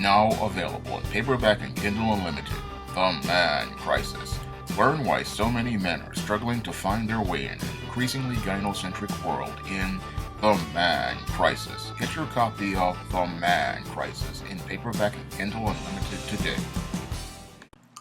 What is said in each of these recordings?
Now available in paperback and Kindle Unlimited, The Man Crisis. Learn why so many men are struggling to find their way in an increasingly gynocentric world in The Man Crisis. Get your copy of The Man Crisis in paperback and Kindle Unlimited today.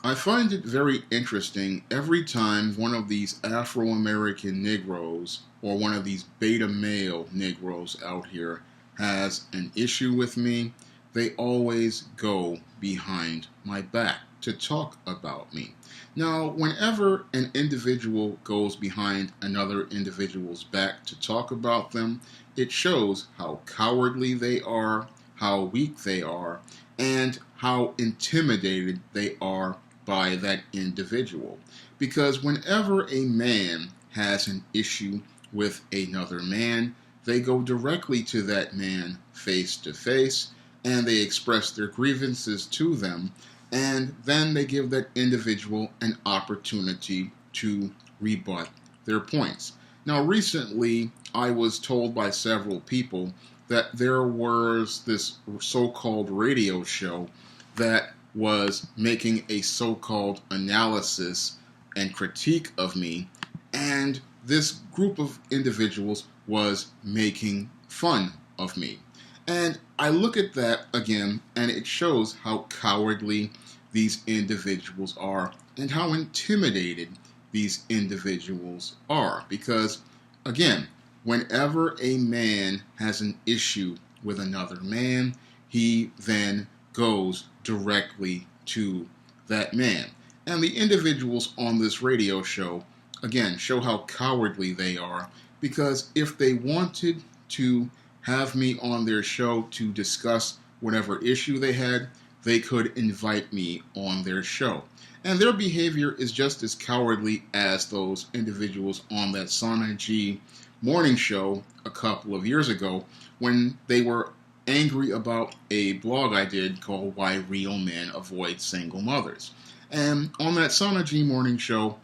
I find it very interesting every time one of these Afro-American Negroes or one of these beta male Negroes out here has an issue with me, they always go behind my back to talk about me. Now, whenever an individual goes behind another individual's back to talk about them, it shows how cowardly they are, how weak they are, and how intimidated they are by that individual. Because whenever a man has an issue with another man, they go directly to that man face to face and they express their grievances to them, and then they give that individual an opportunity to rebut their points. Now, recently I was told by several people that there was this so-called radio show that was making a so-called analysis and critique of me, and this group of individuals was making fun of me. And I look at that again, and it shows how cowardly these individuals are and how intimidated these individuals are. Because, again, whenever a man has an issue with another man, he then goes directly to that man. And the individuals on this radio show, again, show how cowardly they are, because if they wanted to have me on their show to discuss whatever issue they had, they could invite me on their show. And their behavior is just as cowardly as those individuals on that Sana G morning show a couple of years ago when they were angry about a blog I did called Why Real Men Avoid Single Mothers. And on that Sana G morning show,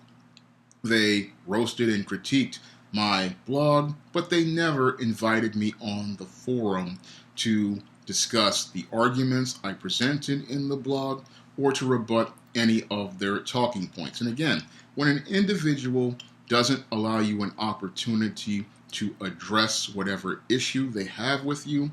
they roasted and critiqued my blog, but they never invited me on the forum to discuss the arguments I presented in the blog or to rebut any of their talking points. And again, when an individual doesn't allow you an opportunity to address whatever issue they have with you,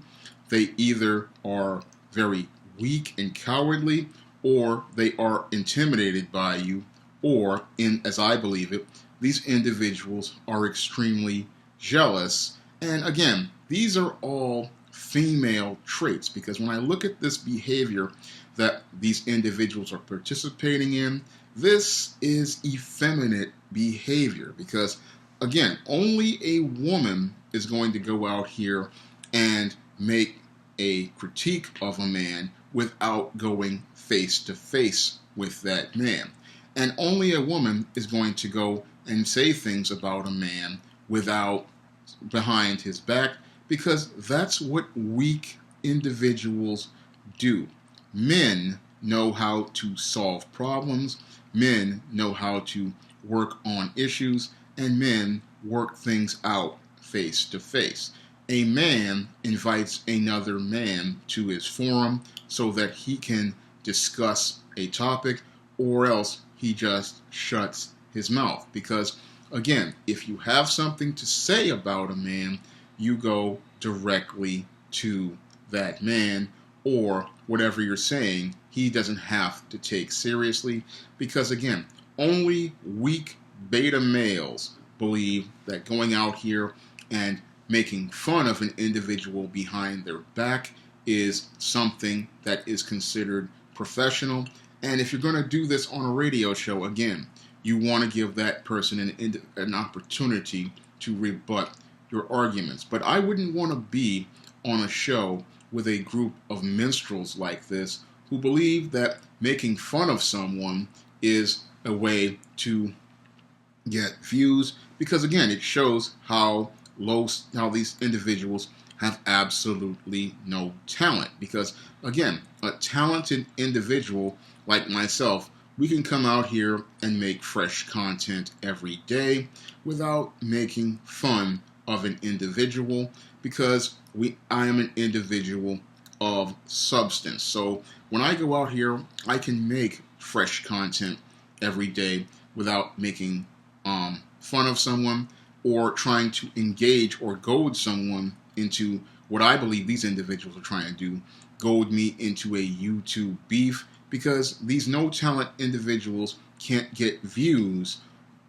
they either are very weak and cowardly, or they are intimidated by you, or, as I believe it, these individuals are extremely jealous. And again, these are all female traits, because when I look at this behavior that these individuals are participating in, this is effeminate behavior. Because again, only a woman is going to go out here and make a critique of a man without going face to face with that man. And only a woman is going to go and say things about a man without behind his back, because that's what weak individuals do. Men know how to solve problems, men know how to work on issues, and men work things out face to face. A man invites another man to his forum so that he can discuss a topic, or else he just shuts his mouth. Because again, if you have something to say about a man, you go directly to that man, or whatever you're saying, he doesn't have to take seriously. Because again, only weak beta males believe that going out here and making fun of an individual behind their back is something that is considered professional. And if you're going to do this on a radio show, again, you want to give that person an opportunity to rebut your arguments. But I wouldn't want to be on a show with a group of minstrels like this who believe that making fun of someone is a way to get views, because again, it shows how these individuals have absolutely no talent. Because again, a talented individual like myself, we can come out here and make fresh content every day without making fun of an individual, because I am an individual of substance. So when I go out here, I can make fresh content every day without making fun of someone or trying to engage or goad someone into what I believe these individuals are trying to do, goad me into a YouTube beef, because these no talent individuals can't get views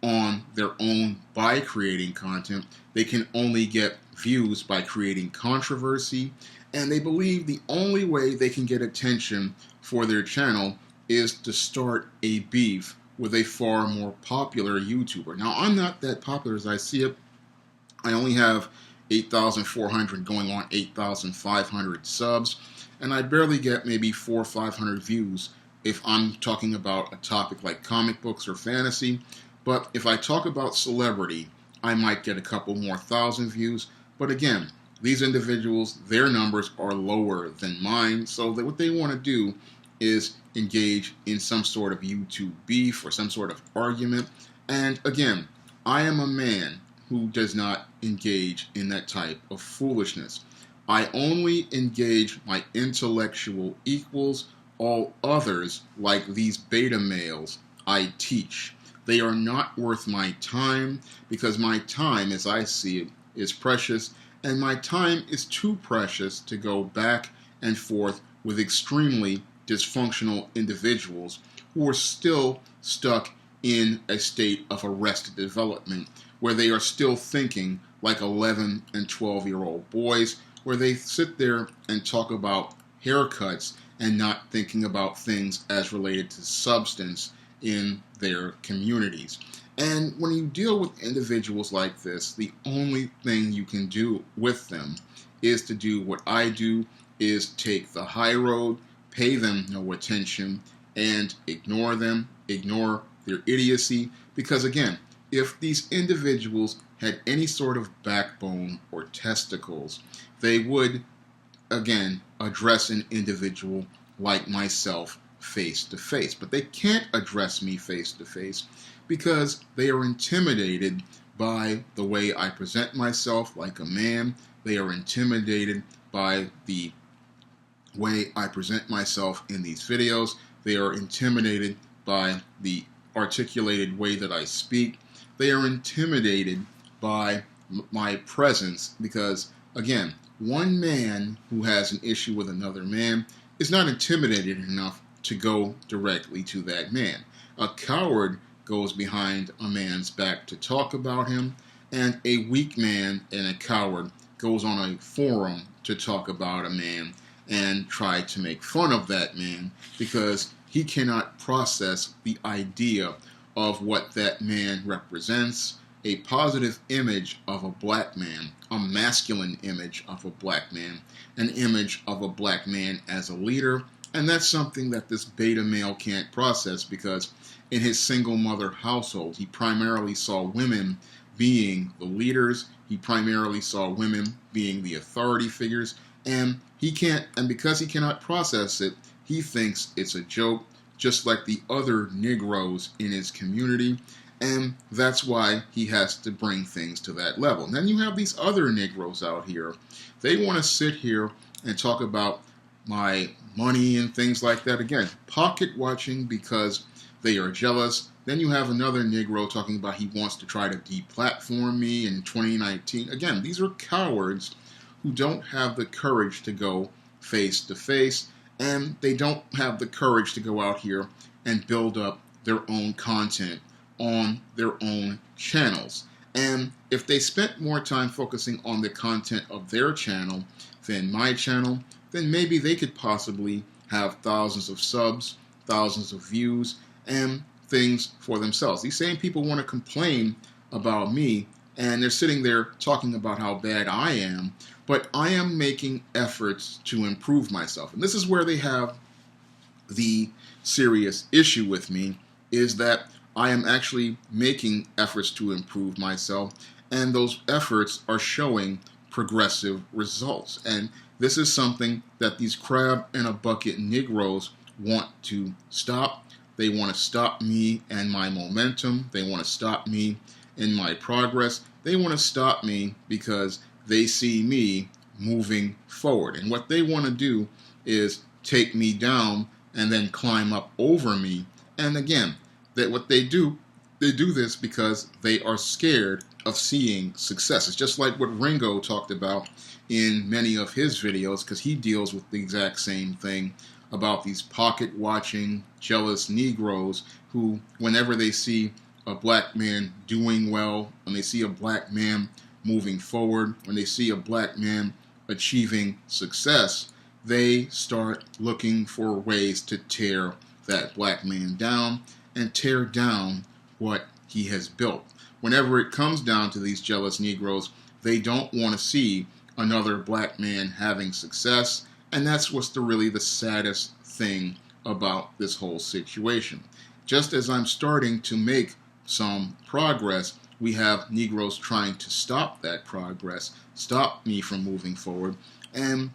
on their own by creating content. They can only get views by creating controversy, and they believe the only way they can get attention for their channel is to start a beef with a far more popular YouTuber. Now, I'm not that popular as I see it. I only have 8,400 going on 8,500 subs, and I barely get maybe 400 or 500 views if I'm talking about a topic like comic books or fantasy. But if I talk about celebrity, I might get a couple more thousand views. But again, these individuals, their numbers are lower than mine, so that what they want to do is engage in some sort of YouTube beef or some sort of argument. And again, I am a man who does not engage in that type of foolishness. I only engage my intellectual equals. All others, like these beta males, I teach. They are not worth my time, because my time, as I see it, is precious, and my time is too precious to go back and forth with extremely dysfunctional individuals who are still stuck in a state of arrested development, where they are still thinking like 11 and 12-year-old boys, where they sit there and talk about haircuts and not thinking about things as related to substance in their communities. And when you deal with individuals like this, the only thing you can do with them is to do what I do, is take the high road, pay them no attention, and ignore them, ignore their idiocy. Because again, if these individuals had any sort of backbone or testicles, they would, again, address an individual like myself face to face. But they can't address me face to face because they are intimidated by the way I present myself like a man. They are intimidated by the way I present myself in these videos. They are intimidated by the articulated way that I speak. They are intimidated by my presence because, again, one man who has an issue with another man is not intimidated enough to go directly to that man. A coward goes behind a man's back to talk about him, and a weak man and a coward goes on a forum to talk about a man and try to make fun of that man because he cannot process the idea of what that man represents, a positive image of a black man, a masculine image of a black man, an image of a black man as a leader. And that's something that this beta male can't process because in his single mother household, he primarily saw women being the leaders. He primarily saw women being the authority figures. And because he cannot process it, he thinks it's a joke, just like the other Negroes in his community. And that's why he has to bring things to that level. And then you have these other Negroes out here. They want to sit here and talk about my money and things like that. Again, pocket watching because they are jealous. Then you have another Negro talking about he wants to try to deplatform me in 2019. Again, these are cowards who don't have the courage to go face to face, and they don't have the courage to go out here and build up their own content on their own channels. And if they spent more time focusing on the content of their channel than my channel, then maybe they could possibly have thousands of subs, thousands of views, and things for themselves. These same people want to complain about me, and they're sitting there talking about how bad I am, but I am making efforts to improve myself. And this is where they have the serious issue with me, is that I am actually making efforts to improve myself, and those efforts are showing progressive results. And this is something that these crab in a bucket Negroes want to stop. They want to stop me and my momentum. They want to stop me in my progress. They want to stop me because they see me moving forward. And what they want to do is take me down and then climb up over me. And again, that what they do this because they are scared of seeing success. It's just like what Ringo talked about in many of his videos, because he deals with the exact same thing about these pocket-watching, jealous Negroes who, whenever they see a black man doing well, when they see a black man moving forward, when they see a black man achieving success, they start looking for ways to tear that black man down and tear down what he has built. Whenever it comes down to these jealous Negroes, they don't want to see another black man having success, and that's what's really the saddest thing about this whole situation. Just as I'm starting to make some progress, we have Negroes trying to stop that progress, stop me from moving forward, and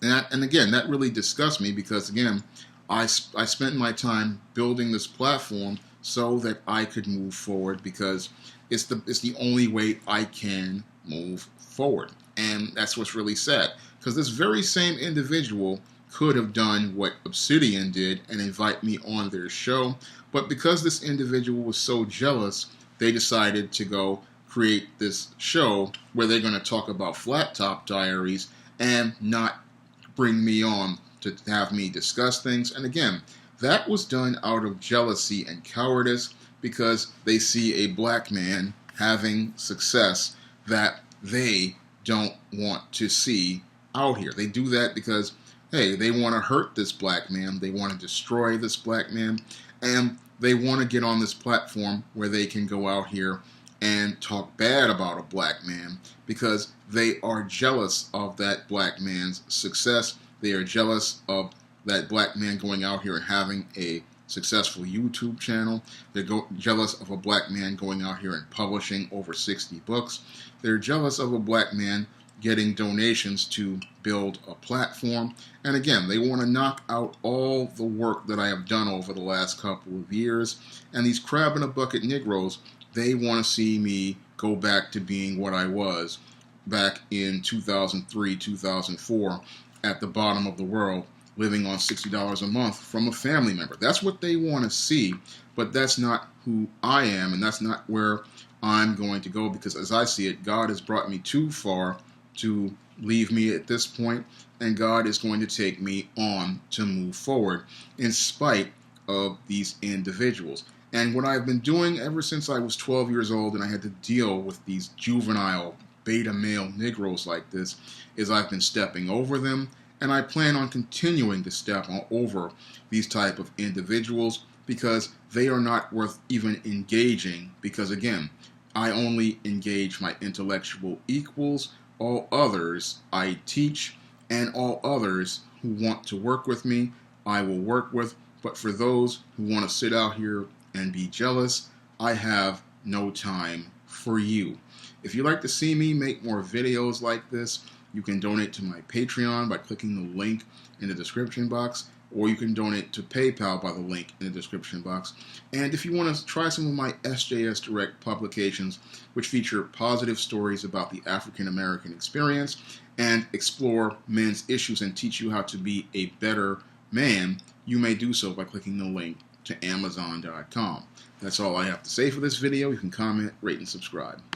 again, that really disgusts me because, again, I spent my time building this platform so that I could move forward, because it's the only way I can move forward. And that's what's really sad, because this very same individual could have done what Obsidian did and invite me on their show, but because this individual was so jealous, they decided to go create this show where they're going to talk about Flat Top Diaries and not bring me on to have me discuss things. And again, that was done out of jealousy and cowardice, because they see a black man having success that they don't want to see out here. They do that because, hey, they want to hurt this black man, they want to destroy this black man, and they want to get on this platform where they can go out here and talk bad about a black man because they are jealous of that black man's success. They are jealous of that black man going out here and having a successful YouTube channel. They're jealous of a black man going out here and publishing over 60 books. They're jealous of a black man getting donations to build a platform. And again, they want to knock out all the work that I have done over the last couple of years. And these crab in a bucket Negroes, they want to see me go back to being what I was back in 2003, 2004, at the bottom of the world, living on $60 a month from a family member. That's what they want to see, but that's not who I am, and that's not where I'm going to go, because as I see it, God has brought me too far to leave me at this point, and God is going to take me on to move forward in spite of these individuals. And what I've been doing ever since I was 12 years old and I had to deal with these juvenile beta male Negroes like this is I've been stepping over them, and I plan on continuing to step over these type of individuals because they are not worth even engaging, because again, I only engage my intellectual equals. All others I teach, and all others who want to work with me, I will work with. But for those who want to sit out here and be jealous, I have no time for you. If you'd like to see me make more videos like this, you can donate to my Patreon by clicking the link in the description box, or you can donate to PayPal by the link in the description box. And if you want to try some of my SJS Direct publications, which feature positive stories about the African American experience and explore men's issues and teach you how to be a better man, you may do so by clicking the link to Amazon.com. That's all I have to say for this video. You can comment, rate, and subscribe.